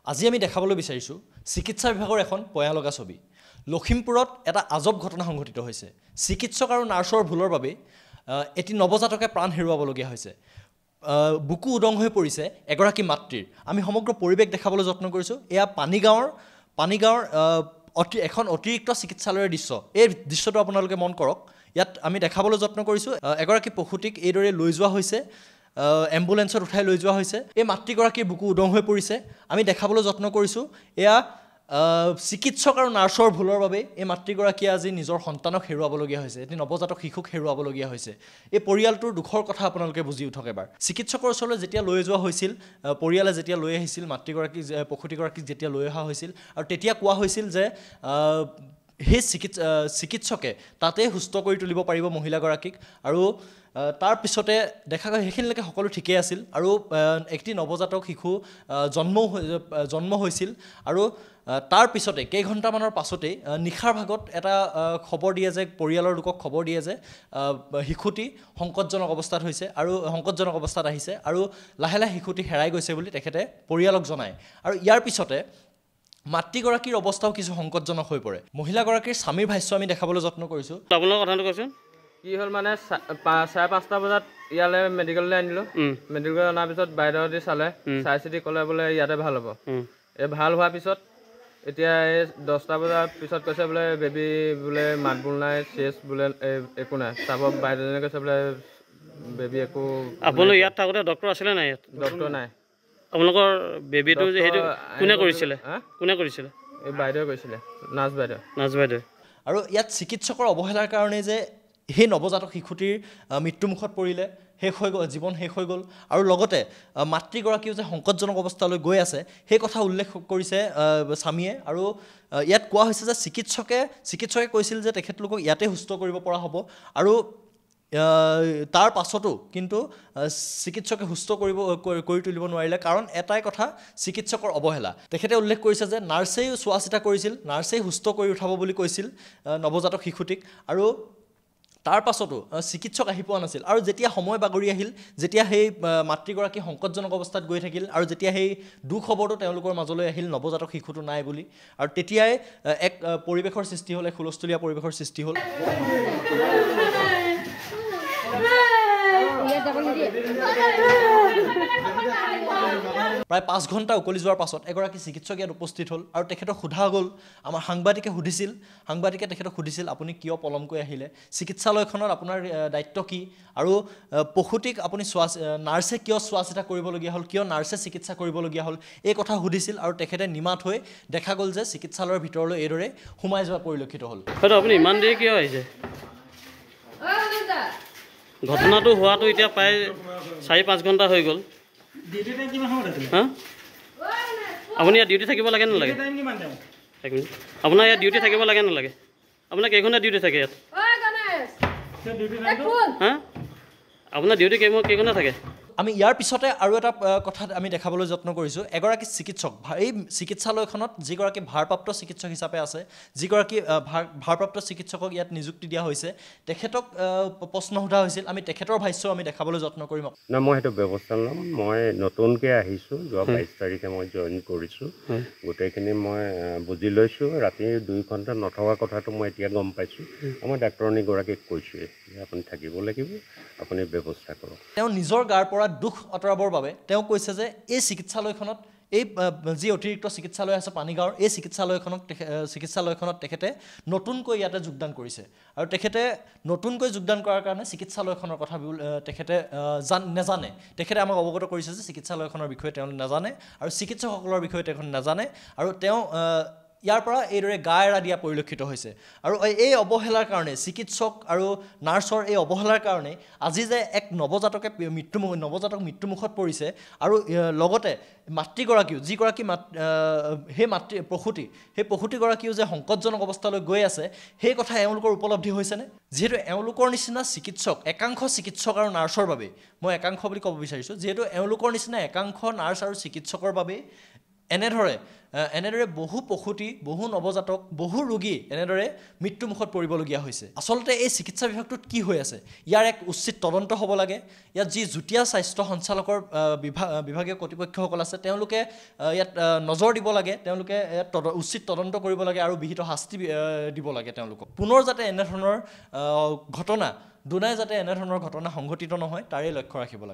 আজি আমি দেখাবলৈ বিচাৰিছোঁ চিকিৎসা বিভাগৰ এখন পয়ালগা ছবি। লখিমপুৰত এটা আজব ঘটনা সংঘটিত হৈছে। চিকিৎসক আৰু নাৰ্ছৰ ভুলৰ বাবে এটি নৱজাতকে প্ৰাণ হেৰুৱাবলগীয়া হৈছে। বুকু উদং হৈ পৰিছে এগৰাকী মাতৃৰ। আমি সমগ্ৰ পৰিৱেশ দেখাবলৈ যত্ন কৰিছোঁ। এয়া পানীগাঁৱৰ এখন অতিৰিক্ত চিকিৎসালয়ৰ দৃশ্য। এই দৃশ্যটো আপোনালোকে মন কৰক। ইয়াত আমি দেখাবলৈ যত্ন কৰিছোঁ এগৰাকী প্ৰসূতিক এইদৰে লৈ যোৱা হৈছে, এম্বুলেন্সত উঠাই লৈ যোৱা হৈছে। এই মাতৃগৰাকীৰ বুকু উদং হৈ পৰিছে। আমি দেখাবলৈ যত্ন কৰিছোঁ এয়া চিকিৎসক আৰু নাৰ্ছৰ ভুলৰ বাবে এই মাতৃগৰাকীয়ে আজি নিজৰ সন্তানক হেৰুৱাবলগীয়া হৈছে, এটি নৱজাতক শিশুক হেৰুৱাবলগীয়া হৈছে। এই পৰিয়ালটোৰ দুখৰ কথা আপোনালোকে বুজি উঠক এবাৰ। চিকিৎসকৰ ওচৰলৈ যেতিয়া লৈ যোৱা হৈছিল, পৰিয়ালে যেতিয়া লৈ আহিছিল, প্ৰসূতিগৰাকীক যেতিয়া লৈ অহা হৈছিল আৰু তেতিয়া কোৱা হৈছিল যে সেই চিকিৎসকে তাতেই সুস্থ কৰি তুলিব পাৰিব মহিলাগৰাকীক। আৰু তাৰ পিছতে দেখা গ'ল সেইখিনিলৈকে সকলো ঠিকেই আছিল আৰু এটি নৱজাতক শিশু জন্ম হৈছিল। আৰু তাৰ পিছতে কেইঘণ্টামানৰ পাছতেই নিশাৰ ভাগত এটা খবৰ দিয়ে যে, পৰিয়ালৰ লোকক খবৰ দিয়ে যে শিশুটি সংকটজনক অৱস্থাত আহিছে আৰু লাহে লাহে শিশুটি হেৰাই গৈছে বুলি তেখেতে পৰিয়ালক জনায়। আৰু ইয়াৰ পিছতে মাতৃগৰাকীৰ অৱস্থাও কিছু সংকটজনক হৈ পৰে। মহিলাগৰাকীৰ স্বামীৰ ভাষ্য আমি দেখাবলৈ যত্ন কৰিছোঁ। আপোনাৰ কথাটো কৈছোঁ কি হ'ল মানে 5:30 বজাত ইয়ালৈ মেডিকেললৈ আনিলোঁ। মেডিকেল অনাৰ পিছত বাইদেউহঁতে চালে, চাই চিতি ক'লে বোলে ইয়াতে ভাল হ'ব। এই ভাল হোৱাৰ পিছত এতিয়া এই 10টা বজাৰ পিছত কৈছে বোলে বেবী বোলে মাত বোল নাই, চেচ বোলে একো নাই। তাৰপৰা বাইদেউজনে কৈছে বোলে বেবী একো। আপোনালোক ইয়াত থাকোঁতে ডক্টৰ আছিলে নাই? ইয়াত ডক্টৰ নাই। আপোনালোকৰ বেবীটো যে সেইটো কোনে কৰিছিলে? এই বাইদেৱে কৰিছিলে, নাৰ্ছ বাইদেউ। আৰু ইয়াত চিকিৎসকৰ অৱহেলাৰ কাৰণে যে সেই নৱজাতক শিশুটিৰ মৃত্যুমুখত পৰিলে, জীৱন শেষ হৈ গ'ল। আৰু লগতে মাতৃগৰাকীও যে সংকটজনক অৱস্থালৈ গৈ আছে সেই কথা উল্লেখ কৰিছে স্বামীয়ে। আৰু ইয়াত কোৱা হৈছে যে চিকিৎসকে কৈছিল যে তেখেতলোকক ইয়াতে সুস্থ কৰিব পৰা হ'ব। আৰু তাৰ পাছতো কিন্তু চিকিৎসকে সুস্থ কৰি তুলিব নোৱাৰিলে, কাৰণ এটাই কথা, চিকিৎসকৰ অৱহেলা। তেখেতে উল্লেখ কৰিছে যে নাৰ্ছেই চোৱা চিতা কৰিছিল, নাৰ্ছেই সুস্থ কৰি উঠাব বুলি কৈছিল নৱজাতক শিশুটিক। আৰু তাৰ পাছতো চিকিৎসক আহি পোৱা নাছিল। আৰু যেতিয়া সময় বাগৰি আহিল, যেতিয়া সেই মাতৃগৰাকী সংকটজনক অৱস্থাত গৈ থাকিল আৰু যেতিয়া সেই দুখবৰটো তেওঁলোকৰ মাজলৈ আহিল নৱজাতক শিশুটো নাই বুলি, আৰু তেতিয়াই এক পৰিৱেশৰ সৃষ্টি হ'ল, এক হুলস্থুলীয়া পৰিৱেশৰ সৃষ্টি হ'ল। প্ৰায় 5 ঘণ্টা উকলি যোৱাৰ পাছত এগৰাকী চিকিৎসক ইয়াত উপস্থিত হ'ল আৰু তেখেতক সোধা গ'ল। আমাৰ সাংবাদিকে তেখেতক সুধিছিল আপুনি কিয় পলমকৈ আহিলে, চিকিৎসালয়খনত আপোনাৰ দায়িত্ব কি, আৰু প্ৰসূতিক আপুনি নাৰ্ছে কিয় চোৱা চিতা কৰিবলগীয়া হ'ল, কিয় নাৰ্ছে চিকিৎসা কৰিবলগীয়া হ'ল, এই কথা সুধিছিল। আৰু তেখেতে নিমাত হৈ দেখা গ'ল যে চিকিৎসালয়ৰ ভিতৰলৈ এইদৰে সোমাই যোৱা পৰিলক্ষিত হ'ল। হয়তো আপুনি ইমান দেৰি কিয় আহিছে? ঘটনাটো হোৱাটো এতিয়া প্ৰায় 4-5 ঘণ্টা হৈ গ'ল। আপুনি ইয়াত ডিউটি থাকিব লাগে নালাগে? আপোনাৰ ইয়াত ডিউটি থাকিব লাগে নালাগে? আপোনাৰ কেইঘণ্টা ডিউটি থাকে ইয়াত? আপোনাৰ ডিউটি কেইঘণ্টা থাকে? আমি ইয়াৰ পিছতে আৰু এটা কথা আমি দেখাবলৈ যত্ন কৰিছোঁ। এগৰাকী চিকিৎসক, এই চিকিৎসালয়খনত যিগৰাকী ভাৰপ্ৰাপ্ত চিকিৎসক হিচাপে আছে, যিগৰাকী ভাৰপ্ৰাপ্ত চিকিৎসকক ইয়াত নিযুক্তি দিয়া হৈছে, তেখেতক প্ৰশ্ন সোধা হৈছিল। আমি তেখেতৰ ভাষ্য আমি দেখাবলৈ যত্ন কৰিম। না, মই সেইটো ব্যৱস্থা ল'ম। মই নতুনকৈ আহিছোঁ, যোৱা 22 তাৰিখে মই জইন কৰিছোঁ। গোটেইখিনি মই বুজি লৈছোঁ। ৰাতি 2 ঘণ্টা নথকা কথাটো মই এতিয়া গম পাইছোঁ। মই ডাক্তৰণীগৰাকীক কৈছোঁৱেই যে আপুনি থাকিব লাগিব, আপুনি ব্যৱস্থা কৰক। তেওঁ নিজৰ গাৰ পৰা দুখ আঁতৰাবৰ বাবে তেওঁ কৈছে যে এই চিকিৎসালয়খনত, এই যি অতিৰিক্ত চিকিৎসালয় আছে পানীগাঁৱৰ, এই চিকিৎসালয়খনত তেখেতে নতুনকৈ ইয়াতে যোগদান কৰিছে। আৰু তেখেতে নতুনকৈ যোগদান কৰাৰ কাৰণে চিকিৎসালয়খনৰ কথা তেখেতে নাজানে। তেখেতে আমাক অৱগত কৰিছে যে চিকিৎসালয়খনৰ বিষয়ে তেওঁ নাজানে আৰু চিকিৎসকসকলৰ বিষয়ে তেওঁ নাজানে। আৰু তেওঁ ইয়াৰ পৰা এইদৰে গা এৰা দিয়া পৰিলক্ষিত হৈছে। আৰু এই অৱহেলাৰ কাৰণে, চিকিৎসক আৰু নাৰ্ছৰ এই অৱহেলাৰ কাৰণে আজি যে এক নৱজাতক মৃত্যুমুখত পৰিছে, আৰু লগতে মাতৃগৰাকীও, যিগৰাকী সেই প্ৰসূতিগৰাকীও যে সংকটজনক অৱস্থালৈ গৈ আছে, সেই কথা এওঁলোকৰ উপলব্ধি হৈছেনে? যিহেতু এওঁলোকৰ নিচিনা চিকিৎসক, একাংশ চিকিৎসক আৰু নাৰ্ছৰ বাবেই, মই একাংশ বুলি ক'ব বিচাৰিছোঁ, যিহেতু এওঁলোকৰ নিচিনা একাংশ নাৰ্ছ আৰু চিকিৎসকৰ বাবেই এনেদৰে বহু প্ৰসূতি বহু নৱজাতক বহু ৰোগী এনেদৰে মৃত্যুমুখত পৰিবলগীয়া হৈছে আচলতে এই চিকিৎসা বিভাগটোত কি হৈ আছে ইয়াৰ এক উচিত তদন্ত হ'ব লাগে ইয়াত যি যুটীয়া স্বাস্থ্য সঞ্চালকৰ বিভাগীয় কৰ্তৃপক্ষসকল আছে তেওঁলোকে ইয়াত নজৰ দিব লাগে তেওঁলোকে ইয়াত উচিত তদন্ত কৰিব লাগে আৰু বিহিত শাস্তি দিব লাগে তেওঁলোকক পুনৰ যাতে এনেধৰণৰ ঘটনা দুনাই যাতে এনেধৰণৰ ঘটনা সংঘটিত নহয় তাৰে লক্ষ্য ৰাখিব লাগে